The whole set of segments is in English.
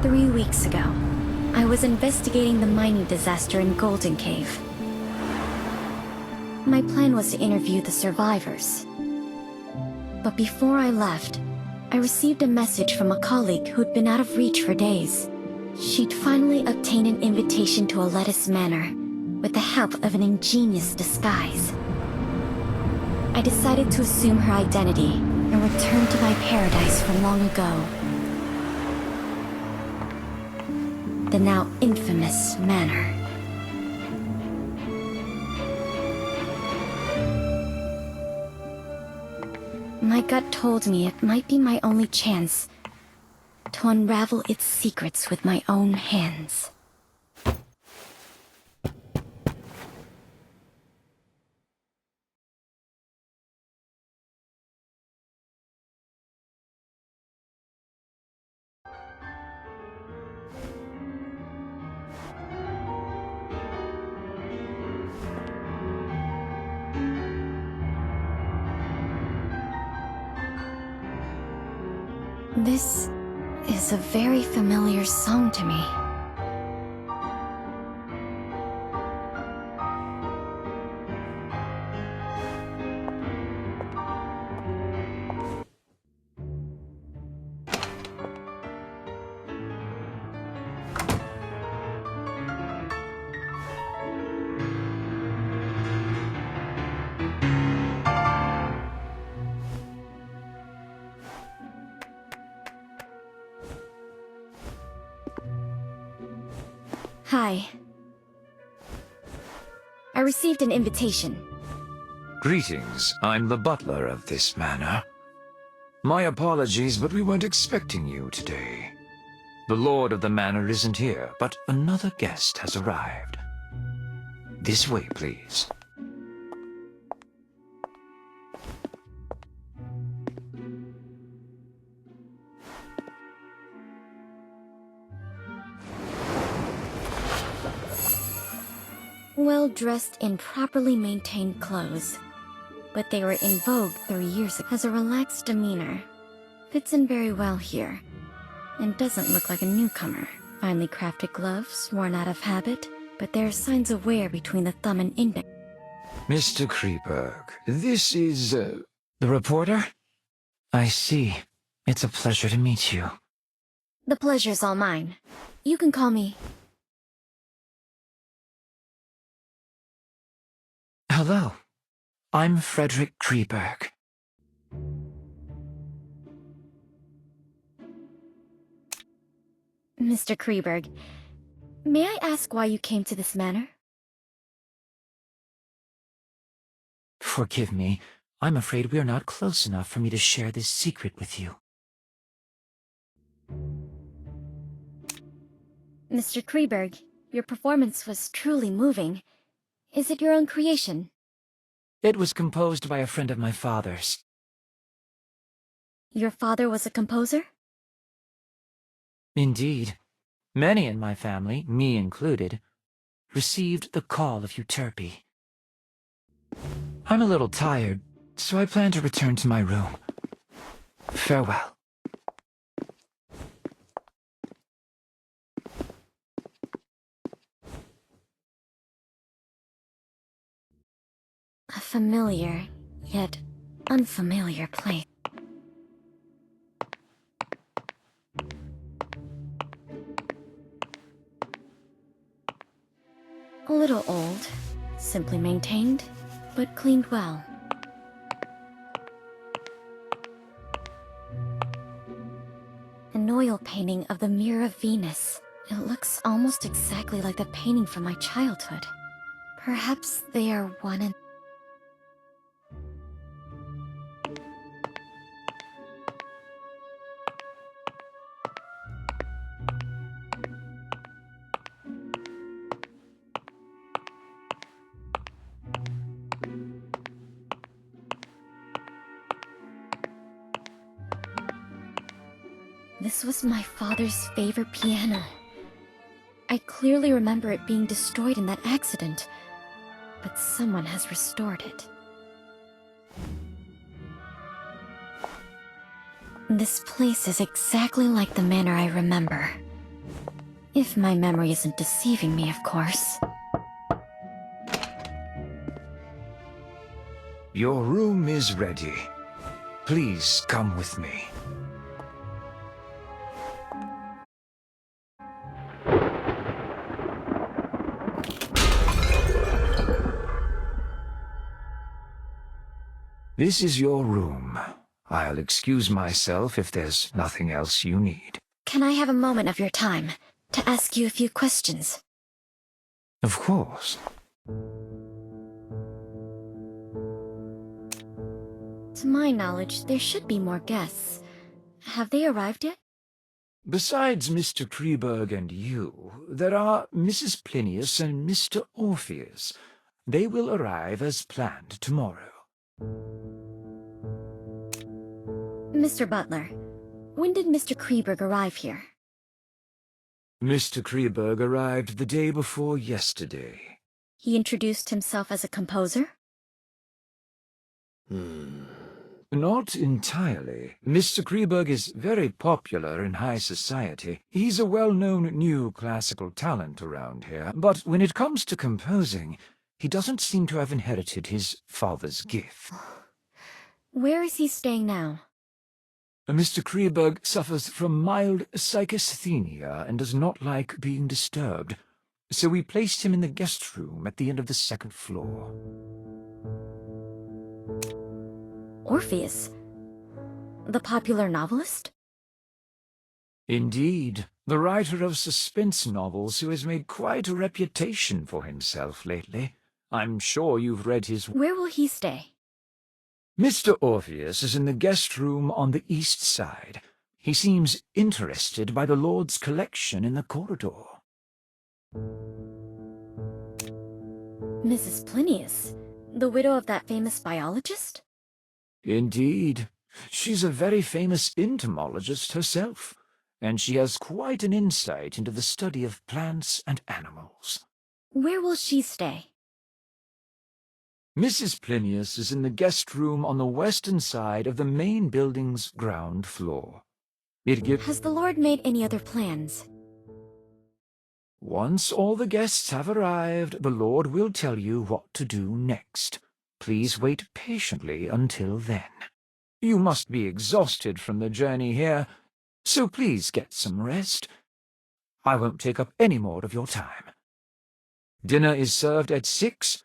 3 weeks ago, I was investigating the mining disaster in Golden Cave. My plan was to interview the survivors. But before I left, I received a message from a colleague who'd been out of reach for days. She'd finally obtained an invitation to a lettuce manor, with the help of an ingenious disguise. I decided to assume her identity and return to my paradise from long ago. The now infamous manor. My gut told me it might be my only chance to unravel its secrets with my own hands. This is a very familiar song to me. Hi. I received an invitation. Greetings, I'm the butler of this manor. My apologies, but we weren't expecting you today. The lord of the manor isn't here, but another guest has arrived. This way, please. Well-dressed in properly maintained clothes, but they were in vogue 3 years ago. Has a relaxed demeanor, fits in very well here, and doesn't look like a newcomer. Finely crafted gloves, worn out of habit, but there are signs of wear between the thumb and index. Mr. Creeper, this is, the reporter? I see. It's a pleasure to meet you. The pleasure's all mine. You can call me... Hello. I'm Frederick Kreberg. Mr. Kreberg, may I ask why you came to this manor? Forgive me. I'm afraid we are not close enough for me to share this secret with you. Mr. Kreberg, your performance was truly moving. Is it your own creation? It was composed by a friend of my father's. Your father was a composer? Indeed. Many in my family, me included, received the call of Euterpe. I'm a little tired, so I plan to return to my room. Farewell. A familiar, yet unfamiliar place. A little old, simply maintained, but cleaned well. An oil painting of the Mirror of Venus. It looks almost exactly like the painting from my childhood. Perhaps they are one and... This was my father's favorite piano. I clearly remember it being destroyed in that accident, but someone has restored it. This place is exactly like the manor I remember. If my memory isn't deceiving me, of course. Your room is ready. Please come with me. This is your room. I'll excuse myself if there's nothing else you need. Can I have a moment of your time to ask you a few questions? Of course. To my knowledge, there should be more guests. Have they arrived yet? Besides Mr. Kreberg and you, there are Mrs. Plinius and Mr. Orpheus. They will arrive as planned tomorrow. Mr. Butler, when did Mr. Kreberg arrive here? Mr. Kreberg arrived the day before yesterday. He introduced himself as a composer? Not entirely. Mr. Kreberg is very popular in high society. He's a well-known new classical talent around here, but when it comes to composing, he doesn't seem to have inherited his father's gift. Where is he staying now? Mr. Kreberg suffers from mild psychasthenia and does not like being disturbed, so we placed him in the guest room at the end of the second floor. Orpheus? The popular novelist? Indeed, the writer of suspense novels who has made quite a reputation for himself lately. I'm sure you've read his... Where will he stay? Mr. Orpheus is in the guest room on the east side. He seems interested by the Lord's collection in the corridor. Mrs. Plinius, the widow of that famous biologist? Indeed. She's a very famous entomologist herself, and she has quite an insight into the study of plants and animals. Where will she stay? Mrs. Plinius is in the guest room on the western side of the main building's ground floor. Has the Lord made any other plans? Once all the guests have arrived, the Lord will tell you what to do next. Please wait patiently until then. You must be exhausted from the journey here, so please get some rest. I won't take up any more of your time. Dinner is served at 6.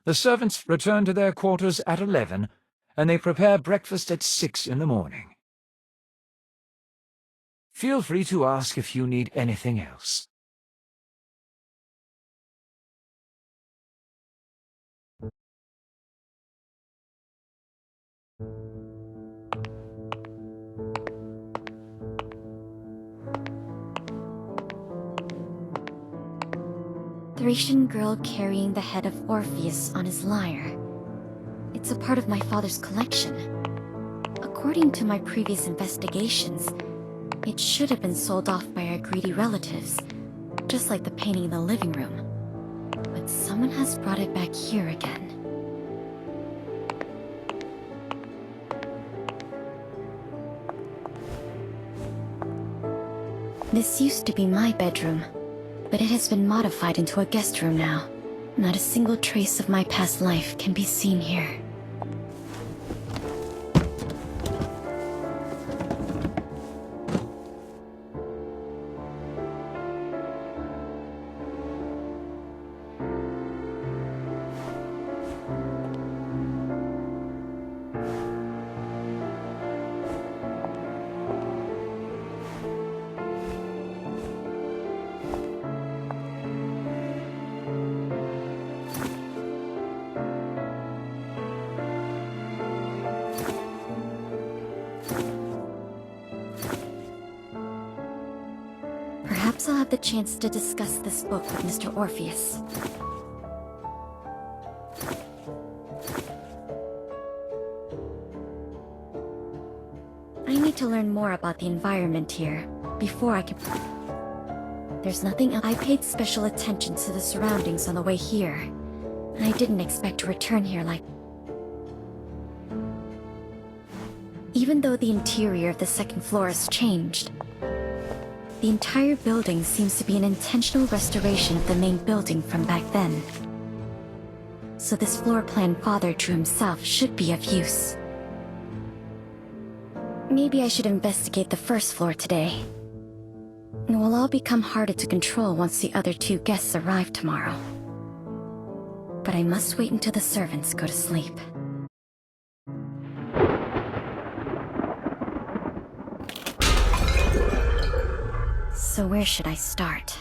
The servants return to their quarters at 11, and they prepare breakfast at 6 in the morning. Feel free to ask if you need anything else. Thracian girl carrying the head of Orpheus on his lyre. It's a part of my father's collection. According to my previous investigations, it should have been sold off by our greedy relatives, just like the painting in the living room. But someone has brought it back here again. This used to be my bedroom, but it has been modified into a guest room now. Not a single trace of my past life can be seen here. Perhaps I'll have the chance to discuss this book with Mr. Orpheus. I need to learn more about the environment here before I can... There's nothing else. I paid special attention to the surroundings on the way here, and I didn't expect to return here like... Even though the interior of the second floor has changed, The entire building seems to be an intentional restoration of the main building from back then. So this floor plan Father drew himself should be of use. Maybe I should investigate the first floor today. It will all become harder to control once the other two guests arrive tomorrow. But I must wait until the servants go to sleep. So where should I start?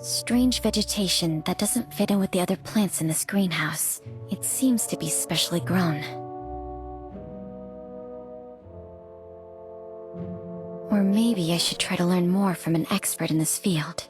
Strange vegetation that doesn't fit in with the other plants in this greenhouse. It seems to be specially grown. Or maybe I should try to learn more from an expert in this field.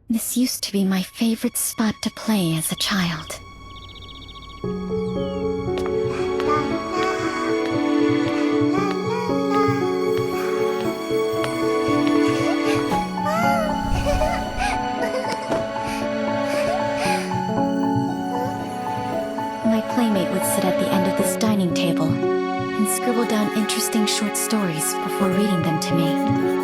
This used to be my favorite spot to play as a child. My playmate would sit at the end of this dining table and scribble down interesting short stories before reading them to me.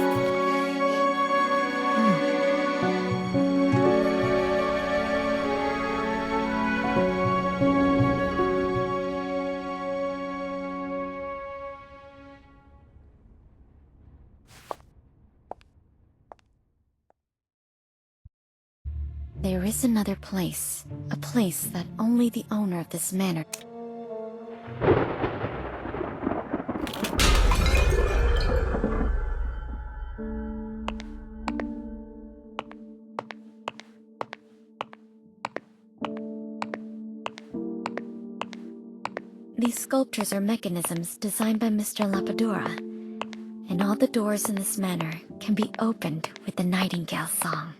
There is another place. A place that only the owner of this manor... These sculptures are mechanisms designed by Mr. Lapadura, and all the doors in this manor can be opened with the nightingale song.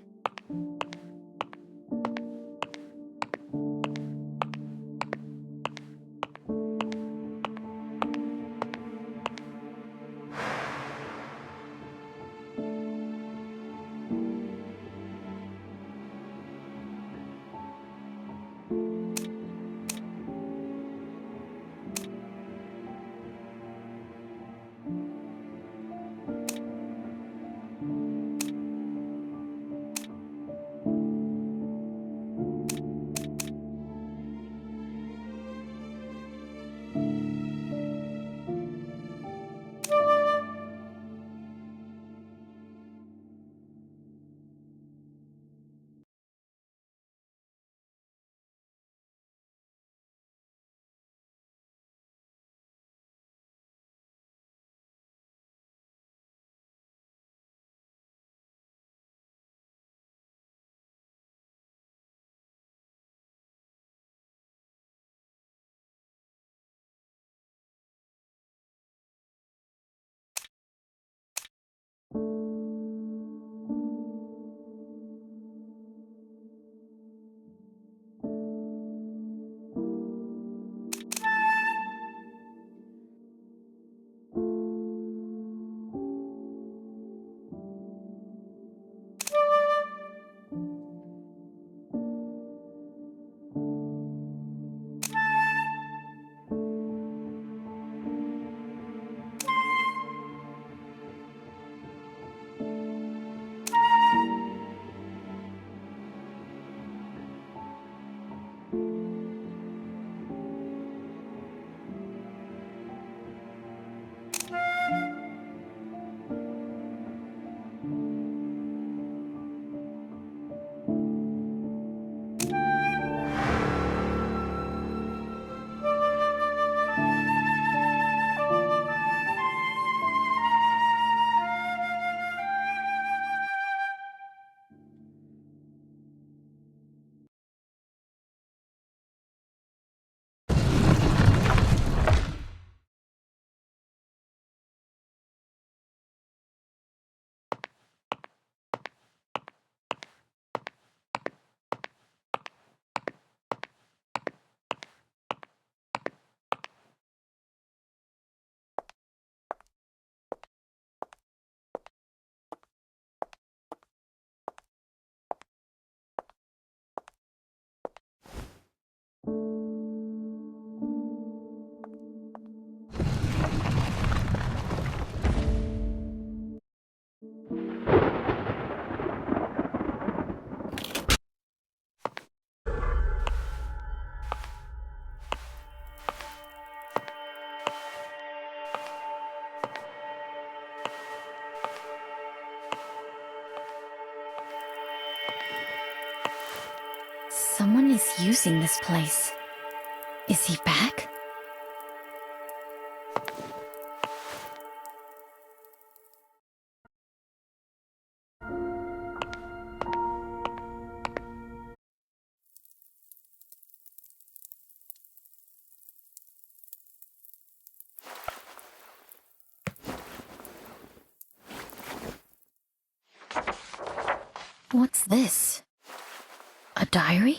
Someone is using this place. Is he back? What's this? A diary?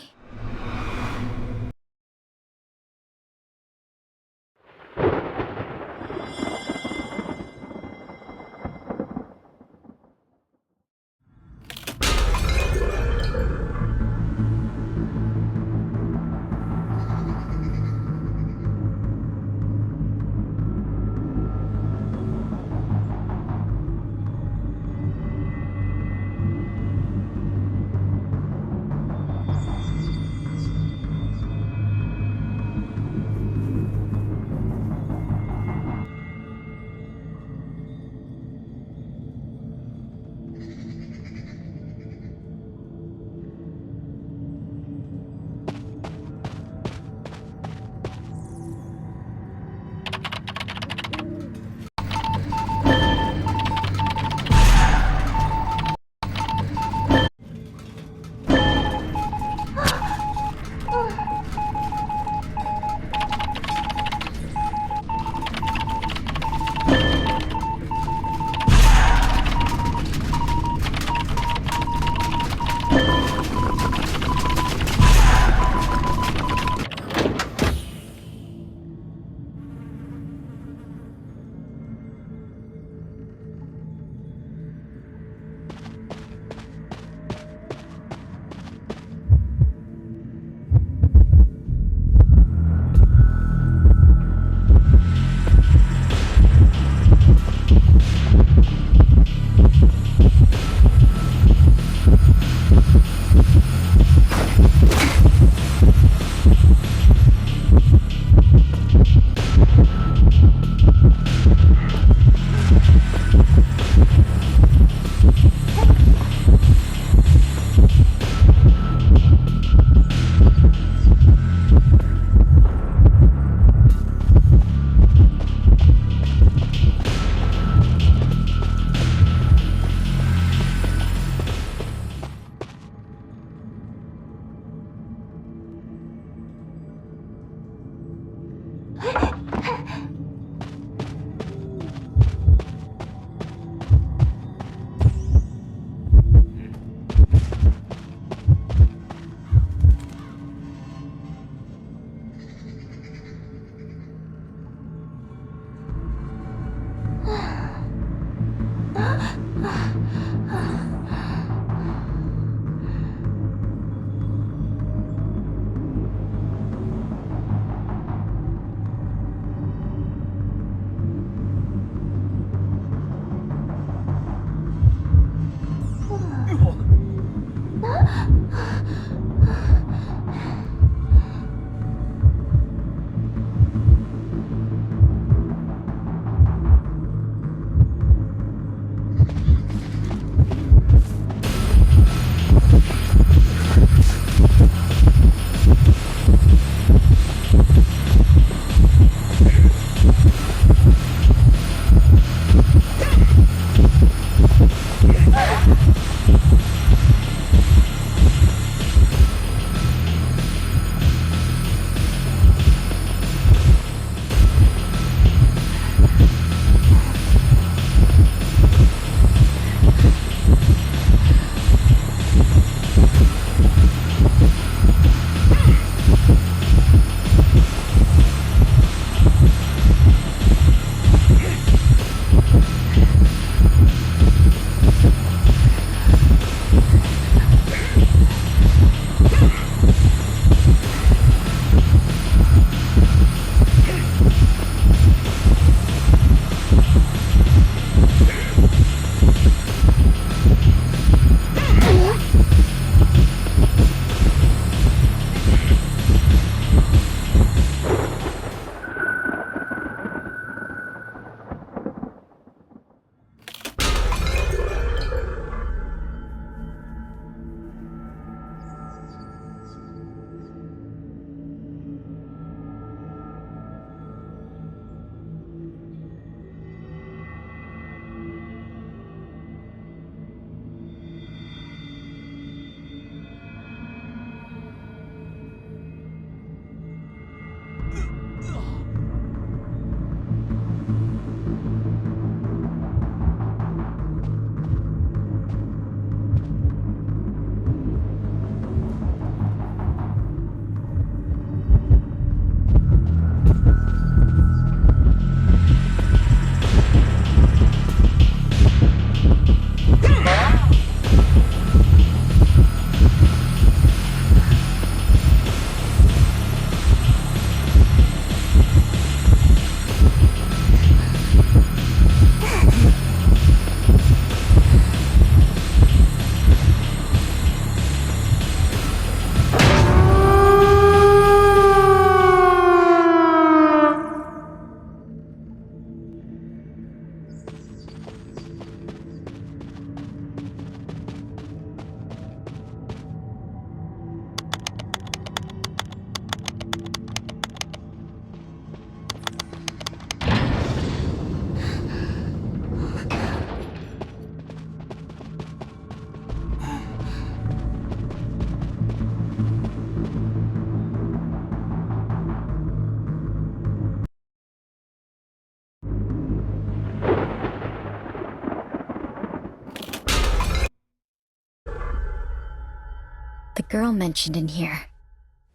girl mentioned in here.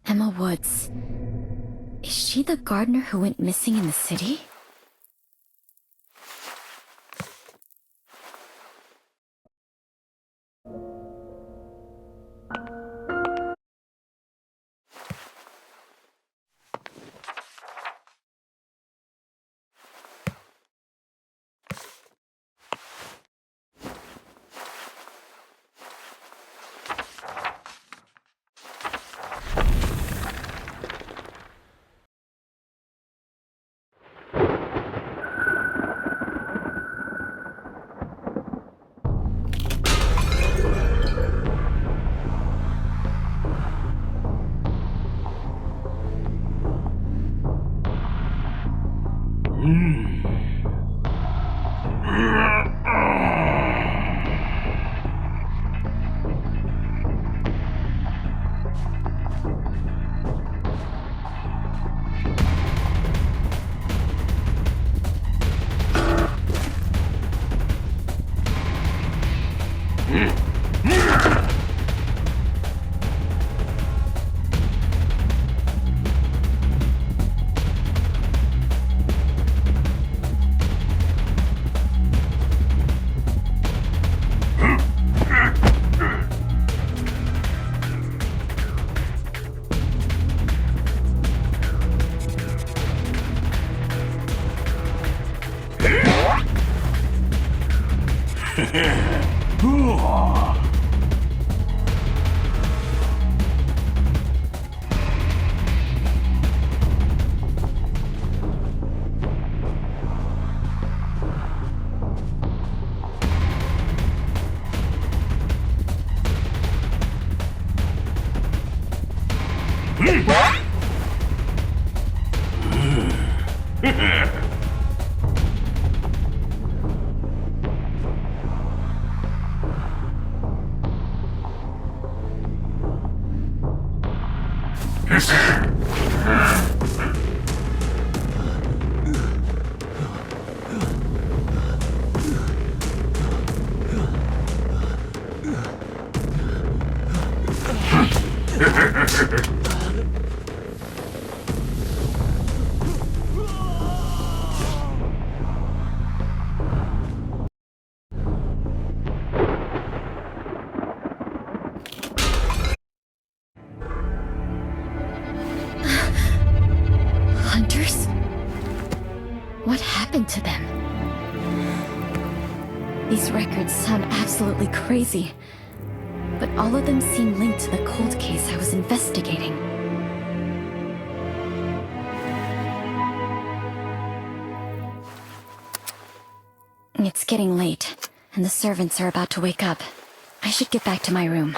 Emma Woods. Is she the gardener who went missing in the city? Hunters? What happened to them? These records sound absolutely crazy, but all of them seem linked to the cold case I was investigating. It's getting late, and the servants are about to wake up. I should get back to my room.